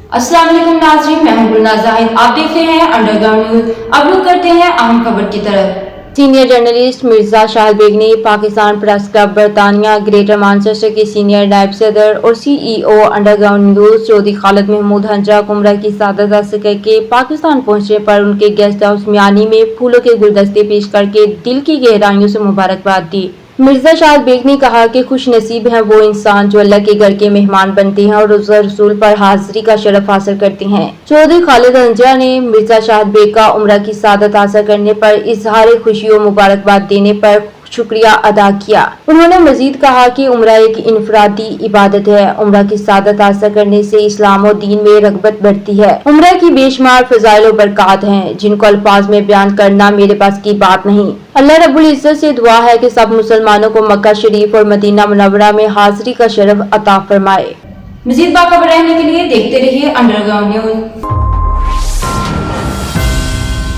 अस्सलाम वालेकुम नाज़रीन, मैं हूं गुलनाज़ ज़ाहिद। आप देख रहे हैं अंडरग्राउंड न्यूज। अब रुक करते हैं अहम खबर की तरफ। सीनियर जर्नलिस्ट मिर्जा शाहिद बेग ने पाकिस्तान प्रेस क्लब बरतानिया ग्रेटर मैनचेस्टर के सीनियर नायब सदर और CEO underground news Chaudhry Khalid Mahmood हंजा उम्रा की सादत हासिल करके पाकिस्तान पहुंचने पर उनके गेस्ट हाउस मियानी में फूलों के गुलदस्ते पेश करके दिल की गहराइयों से मुबारकबाद दी। मिर्जा शाहिद बेग ने कहा कि खुश नसीब हैं वो इंसान जो अल्लाह के घर के मेहमान बनते हैं और रोज़ा रसूल पर हाजिरी का शरफ हासिल करते हैं। चौधरी खालिद हंजा ने मिर्जा शाहिद बेग का उम्रा की सादत हासिल करने पर इजहार खुशी और मुबारकबाद देने पर शुक्रिया अदा किया। उन्होंने मजीद कहा कि उम्रा एक इनफरादी इबादत है। उम्रा की सादत हासिल करने से इस्लाम और दीन में रगबत बढ़ती है। उम्रा की बेशुमार फजाइल और बरकत हैं जिनको अल्फाज में बयान करना मेरे पास की बात नहीं। अल्लाह रब्बुल इज्जत से दुआ है कि सब मुसलमानों को मक्का शरीफ और मदीना मुनव्वरा में हाजिरी का शरफ अता फरमाए। मजीद बाखबर रहने के लिए देखते रहिए अंडरग्राउंड न्यूज।